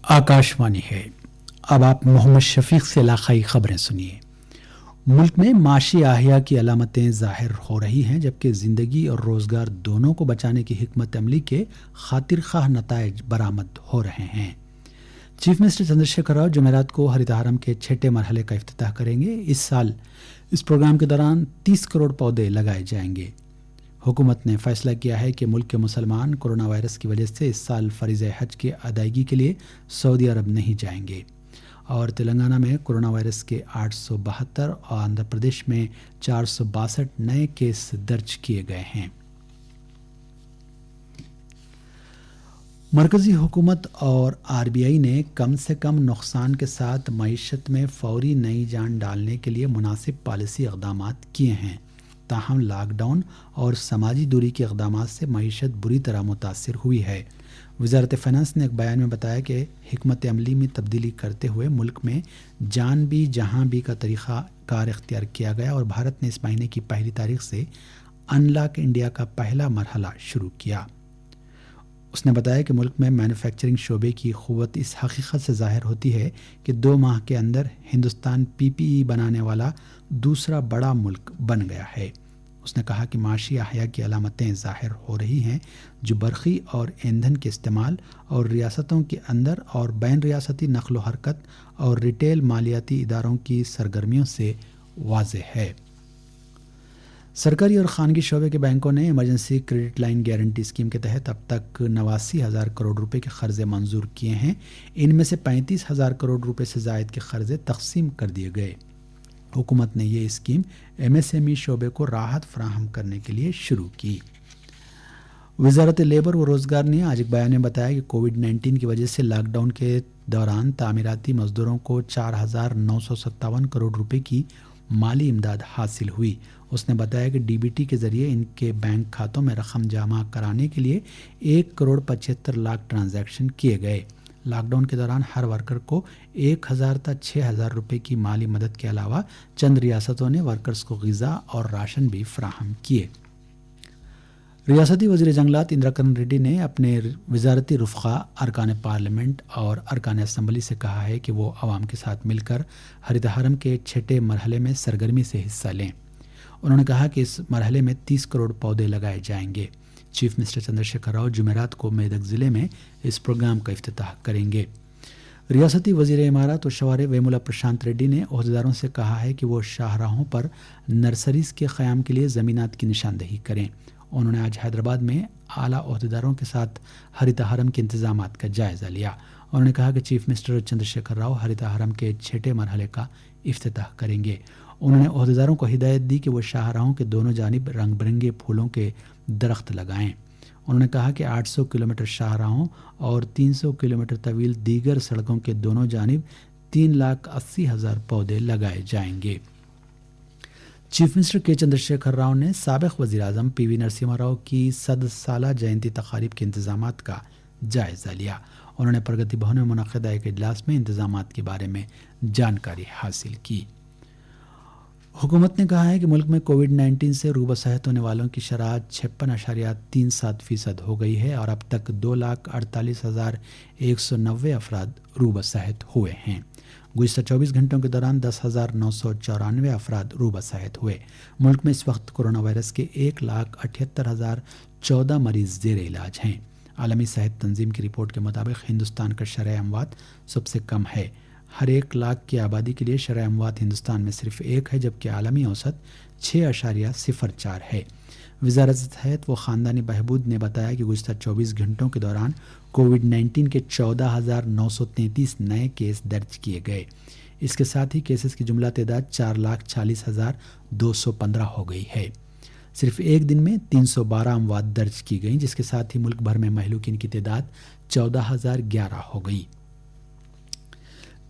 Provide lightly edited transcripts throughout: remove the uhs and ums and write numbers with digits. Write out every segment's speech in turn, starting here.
आकाशवाणी है। अब आप मोहम्मद शफीक से इलाकाई खबरें सुनिए। मुल्क में माशी आहिया की अलामतें ज़ाहिर हो रही हैं, जबकि ज़िंदगी और रोज़गार दोनों को बचाने की हिकमत अमली के खातिर खाह नताइज बरामद हो रहे हैं। चीफ मिनिस्टर चंद्रशेखर राव जुमेरात को हरित हरम के छठे मरहले का इफ्तिताह करेंगे। इस साल इस प्रोग्राम के दौरान 30 करोड़ पौधे लगाए जाएंगे। हुकूमत ने फैसला किया है कि मुल्क के मुसलमान कोरोना वायरस की वजह से इस साल फरीज़ हज की अदायगी के लिए सऊदी अरब नहीं जाएंगे। और तेलंगाना में कोरोना वायरस के 872 और आंध्र प्रदेश में 462 नए केस दर्ज किए गए हैं। मरकज़ी हुकूमत और आरबीआई ने कम से कम नुकसान के साथ मईशत में फौरी नई जान डालने के लिए मुनासिब पॉलिसी इक़दामात किए हैं। ताहम लॉकडाउन और समाजी दूरी के इक़दामात से मईशत बुरी तरह मुतासिर हुई है। वज़ारत फ़ाइनेंस ने एक बयान में बताया कि हिकमत अमली में तब्दीली करते हुए मुल्क में जान भी जहां भी का तरीक़ा कार इख्तियार किया गया और भारत ने इस महीने की पहली तारीख से अनलॉक इंडिया का पहला मरहला शुरू किया। उसने बताया कि मुल्क में मैन्युफैक्चरिंग शोबे की क़ुव्वत इस हकीकत से ज़ाहिर होती है कि 2 माह के अंदर हिंदुस्तान पीपीई बनाने वाला दूसरा बड़ा मुल्क बन गया है। उसने कहा कि माशी अहया की अलामतें ज़ाहिर हो रही हैं, जो बरक़ी और ईंधन के इस्तेमाल और रियासतों के अंदर और बैन रियासती नक़्ल व हरकत और रिटेल मालियाती इदारों की सरगर्मियों से वाज़ेह है। सरकारी और खानगी शोबे के बैंकों ने emergency credit line guarantee scheme के तहत अब तक 89,000 करोड़ रुपए के कर्जे मंजूर किए हैं। इनमें से 35,000 करोड़ रुपए से ज़ायद के कर्जे तकसीम कर दिए गए। हुकूमत ने ये स्कीम एमएसएमई शोबे को राहत फराहम करने के लिए शुरू की। वज़ारत लेबर व रोज़गार ने आज एक बयान में बताया कि कोविड-19 की वजह से लॉकडाउन के दौरान तामीराती मजदूरों को 4,957 करोड़ रुपए की माली इमदाद हासिल हुई। उसने बताया कि डीबीटी के ज़रिए इनके बैंक खातों में रकम जमा कराने के लिए 1,75,00,000 ट्रांजैक्शन किए गए। लॉकडाउन के दौरान हर वर्कर को 1,000 तक 6,000 रुपये की माली मदद के अलावा चंद रियासतों ने वर्कर्स को ग़िज़ा और राशन भी फराहम किए। रियासती वज़ीर जंगलात इंद्रकरण रेड्डी ने अपने वज़ारती रुफ़क़ा अरकान पार्लियामेंट और अरकान असम्बली से कहा है कि वो आवाम के साथ मिलकर हरित हरम के छठे मरहले में सरगर्मी से हिस्सा लें। उन्होंने कहा कि इस मरहले में 30 करोड़ पौधे लगाए जाएंगे। चीफ मिनिस्टर चंद्रशेखर राव जुमेरात को मेदक ज़िले में इस प्रोग्राम का इफ्तिताह करेंगे। रियासती वज़ीर इमारत और शवारे वेमुला प्रशांत रेड्डी ने ओहदेदारों से कहा है कि वो शाहराहों पर नर्सरीज़ के क़याम के लिए ज़मीनात की निशानदही करें। उन्होंने आज हैदराबाद में आला ओहदेदारों के साथ हरित हरम के इंतज़ामात का जायज़ा लिया। उन्होंने कहा कि चीफ मिनिस्टर चंद्रशेखर राव हरित हरम के छठे मरहले का इफ्तिताह करेंगे। उन्होंने ओहदेदारों को हिदायत दी कि वो शाहराहों के दोनों जानिब रंग बिरंगे फूलों के दरख्त लगाएं। उन्होंने कहा कि 800 किलोमीटर शाहराहों और 300 किलोमीटर तवील दीगर सड़कों के दोनों जानिब 3,80,000 पौधे लगाए जाएंगे। चीफ मिनिस्टर के चंद्रशेखर राव ने साबिक़ वज़ीर आज़म पीवी नरसिम्हा राव की 100 साला जयंती तक़ारीब के इंतज़ामात का जायज़ा लिया। उन्होंने प्रगति भवन में मुनक़िदा एक इजलास में इंतज़ामात के बारे में जानकारी हासिल की। हुकूमत ने कहा है कि मुल्क में कोविड-19 से रूबा सेहत होने वालों की शरह 56.37% हो गई है और अब तक 2,48,190 अफराद रूबा सेहत हुए हैं। गुज़िश्ता 24 घंटों के दौरान 10,994 अफराद रूबा सेहत हुए। मुल्क में इस वक्त कोरोना वायरस के 1,78,014 मरीज़ ज़ेर इलाज हैं। आलमी सेहत तंजीम की रिपोर्ट के मुताबिक हिंदुस्तान का शरह अमवात सबसे कम है। हर 1 लाख की आबादी के लिए शरह अमवात हिंदुस्तान में सिर्फ 1 है, जबकि आलमी औसत 6.04 है। वज़ारत सेहत व ख़ानदानी बहबूद ने बताया कि गुज़िश्ता 24 घंटों के दौरान कोविड-19 के 14,933 नए केस दर्ज किए गए। इसके साथ ही केसेस की जुमला तादाद 4,40,215 हो गई है। सिर्फ एक दिन में 312 अमवात दर्ज की गई, जिसके साथ ही मुल्क भर में महलूकीन की तादाद 14,011 हो गई।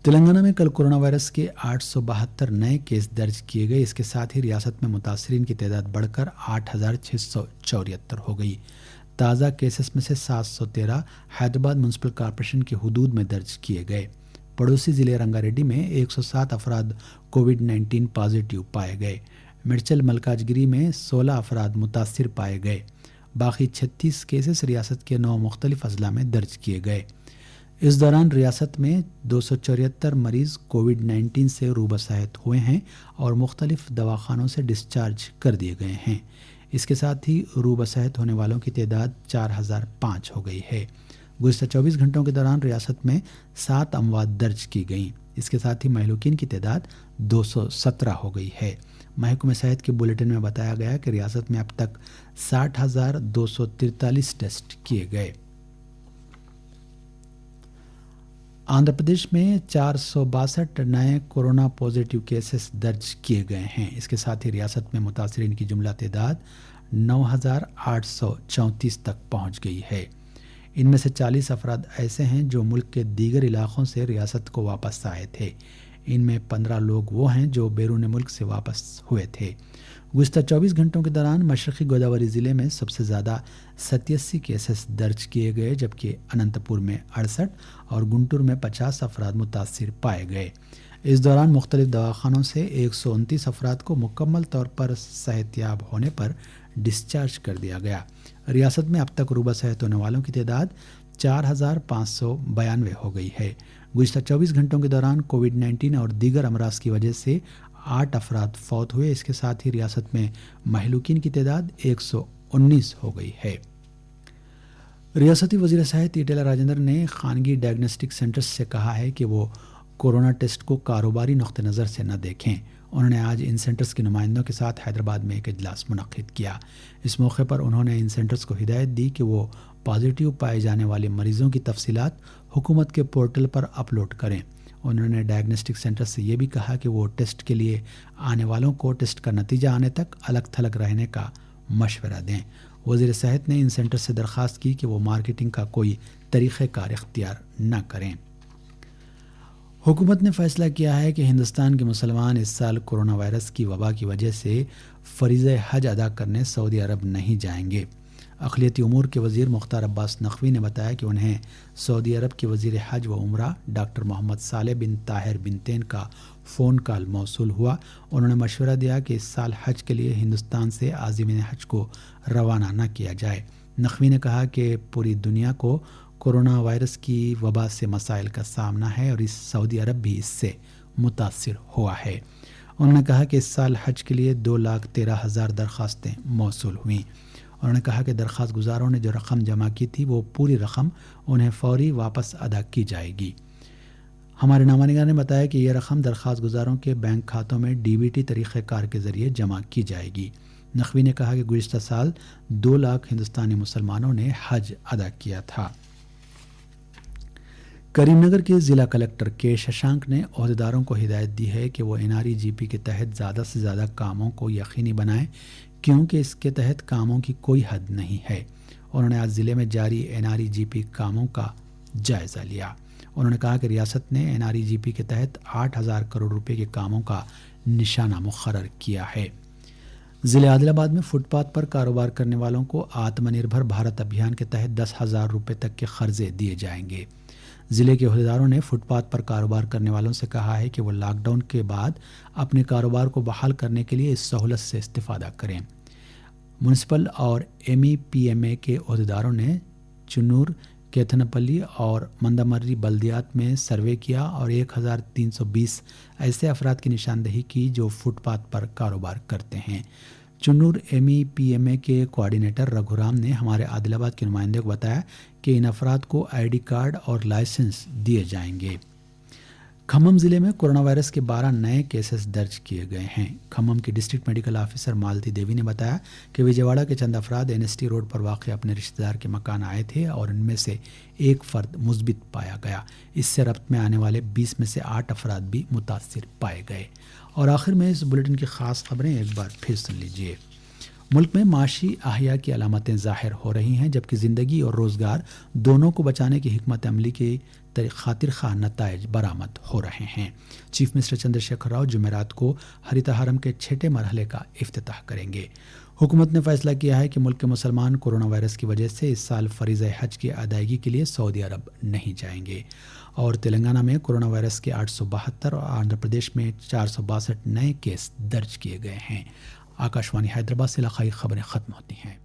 तेलंगाना में कल कोरोना वायरस के 872 नए केस दर्ज किए गए। इसके साथ ही रियासत में मुतासरीन की तादाद बढ़कर 8,674 हो गई। ताज़ा केसेस में से 713 हैदराबाद म्यूनसिपल कॉरपोरेशन की हुदूद में दर्ज किए गए। पड़ोसी ज़िले रंगारेड्डी में 107 अफराद कोविड-19 पॉजिटिव पाए गए। मिर्चल मलकाजगिरी में 16 अफराद मुतासिर पाए गए। बाकी 36 केसेस रियासत के 9 मुख्तलिफ अजला में दर्ज किए गए। اس دوران ریاست میں 274 مریض کووڈ-19 سے روبہ صحت ہوئے ہیں اور مختلف دواخانوں سے ڈسچارج کر دیے گئے ہیں۔ اس کے ساتھ ہی روبہ صحت ہونے والوں کی تعداد 4005 ہو گئی ہے۔ گزشتہ 24 گھنٹوں کے دوران ریاست میں 7 اموات درج کی گئیں۔ اس کے ساتھ ہی مہلوکین کی تعداد 217 ہو گئی ہے۔ محکمہ صحت کے بلیٹن میں بتایا گیا کہ ریاست میں اب تک 60,243 ٹیسٹ کیے گئے۔ آندھرا پردیش میں 462 نئے کورونا پازیٹیو کیسز درج کیے گئے ہیں۔ اس کے ساتھ ہی ریاست میں متاثرین کی جملہ تعداد 9,834 تک پہنچ گئی ہے۔ ان میں سے 40 افراد ایسے ہیں جو ملک کے دیگر علاقوں سے ریاست کو واپس آئے تھے۔ ان میں 15 لوگ وہ ہیں جو بیرون ملک سے واپس ہوئے تھے۔ گزشتہ 24 گھنٹوں کے دوران مشرقی گوداوری ضلع میں سب سے زیادہ 87 کیسز درج کیے گئے، جبکہ اننت پور میں 68 اور گنٹور میں 50 افراد متاثر پائے گئے۔ اس دوران مختلف دواخانوں سے 129 افراد کو مکمل طور پر صحت یاب ہونے پر ڈسچارج کر دیا گیا۔ ریاست میں اب تک روبہ صحت ہونے والوں کی تعداد 4,592 ہو گئی ہے۔ گزشتہ 24 گھنٹوں کے دوران کووڈ-19 اور دیگر امراض کی وجہ سے 8 افراد فوت ہوئے۔ اس کے ساتھ ہی ریاست میں مہلوکین کی تعداد 119 ہو گئی ہے۔ ریاستی وزیر صحت ایٹیلا راجندر نے خانگی ڈائگنوسٹک سینٹرز سے کہا ہے کہ وہ کورونا ٹیسٹ کو کاروباری نقطہ نظر سے نہ دیکھیں۔ انہوں نے آج ان سینٹرز کے نمائندوں کے ساتھ حیدرآباد میں ایک اجلاس منعقد کیا۔ اس موقع پر انہوں نے ان سینٹرز کو ہدایت دی کہ وہ پازیٹیو پائے جانے والے مریضوں کی تفصیلات حکومت کے پورٹل پر اپلوڈ کریں۔ انہوں نے ڈائگنوسٹک سینٹر سے یہ بھی کہا کہ وہ ٹیسٹ کے لیے آنے والوں کو ٹیسٹ کا نتیجہ آنے تک الگ تھلگ رہنے کا مشورہ دیں۔ وزیر صحت نے ان سینٹر سے درخواست کی کہ وہ مارکیٹنگ کا کوئی طریقہ کار اختیار نہ کریں۔ حکومت نے فیصلہ کیا ہے کہ ہندوستان کے مسلمان اس سال کورونا وائرس کی وبا کی وجہ سے فریضہ حج ادا کرنے سعودی عرب نہیں جائیں گے۔ اقلیتی امور کے وزیر مختار عباس نقوی نے بتایا کہ انہیں سعودی عرب کے وزیر حج و عمرہ ڈاکٹر محمد صالح بن طاہر بن تین کا فون کال موصول ہوا۔ انہوں نے مشورہ دیا کہ اس سال حج کے لیے ہندوستان سے عازمین حج کو روانہ نہ کیا جائے۔ نقوی نے کہا کہ پوری دنیا کو کورونا وائرس کی وبا سے مسائل کا سامنا ہے اور سعودی عرب بھی اس سے متاثر ہوا ہے۔ انہوں نے کہا کہ اس سال حج کے لیے 2,13,000 درخواستیں موصول ہوئیں۔ انہوں نے کہا کہ درخواست گزاروں نے جو رقم جمع کی تھی وہ پوری رقم انہیں فوری واپس ادا کی جائے گی۔ ہمارے نامہ نگار نے بتایا کہ یہ رقم درخواست گزاروں کے بینک کھاتوں میں DBT طریقہ کار کے ذریعے جمع کی جائے گی۔ نقوی نے کہا کہ گزشتہ سال 2 لاکھ ہندوستانی مسلمانوں نے حج ادا کیا تھا۔ کریم نگر کے ضلع کلکٹر کے ششانک نے عہدیداروں کو ہدایت دی ہے کہ وہ NREGP کے تحت زیادہ سے زیادہ کاموں کو یقینی بنائیں، کیونکہ اس کے تحت کاموں کی کوئی حد نہیں ہے۔ انہوں نے آج ضلع میں جاری NREGP کاموں کا جائزہ لیا۔ انہوں نے کہا کہ ریاست نے NREGP کے تحت 8,000 کروڑ روپے کے کاموں کا نشانہ مقرر کیا ہے۔ ضلع عادل آباد میں فٹ پاتھ پر کاروبار کرنے والوں کو آتم نربھر بھارت ابھیان کے تحت 10,000 روپے تک کے قرضے دیے جائیں گے۔ ضلع کے عہدیداروں نے فٹ پاتھ پر کاروبار کرنے والوں سے کہا ہے کہ وہ لاک ڈاؤن کے بعد اپنے کاروبار کو بحال کرنے کے لیے اس سہولت سے استفادہ کریں۔ میونسپل اور MEPMA کے عہدیداروں نے چنور، کیتھنپلی اور مندمری بلدیات میں سروے کیا اور 1,320 ایسے افراد کی نشاندہی کی جو فٹ پاتھ پر کاروبار کرتے ہیں۔ چنور MEPMA کے کوآرڈینیٹر رگھورام نے ہمارے عادل آباد کے نمائندے کو بتایا کہ ان افراد کو ID کارڈ اور لائسنس دیے جائیں گے۔ کھمم ضلع میں کورونا وائرس کے 12 نئے کیسز درج کیے گئے ہیں۔ کھمم کی ڈسٹرکٹ میڈیکل آفیسر مالتی دیوی نے بتایا کہ وجےواڑا کے چند افراد NST روڈ پر واقع اپنے رشتہ دار کے مکان آئے تھے اور ان میں سے ایک فرد مثبت پایا گیا۔ اس سے ربط میں آنے والے 20 میں سے 8 افراد بھی متاثر پائے گئے۔ اور آخر میں اس بلیٹن کی خاص خبریں ایک بار پھر سن لیجیے۔ ملک میں معاشی احیا کی علامتیں ظاہر ہو رہی ہیں، جبکہ زندگی اور روزگار دونوں کو بچانے کی حکمت عملی کی خاطر خواہ نتائج برآمد ہو رہے ہیں۔ چیف منسٹر چندر شیکھر راؤ جمعرات کو ہریتہارم کے 6 مرحلے کا افتتاح کریں گے۔ حکومت نے فیصلہ کیا ہے کہ ملک کے مسلمان کورونا وائرس کی وجہ سے اس سال فریضہ حج کی ادائیگی کے لیے سعودی عرب نہیں جائیں گے۔ اور تلنگانہ میں کورونا وائرس کے 872 اور آندھرا پردیش میں 462 نئے کیس درج کیے گئے ہیں۔ آکاشوانی حیدرآباد سے علاقائی خبریں ختم ہوتی ہیں۔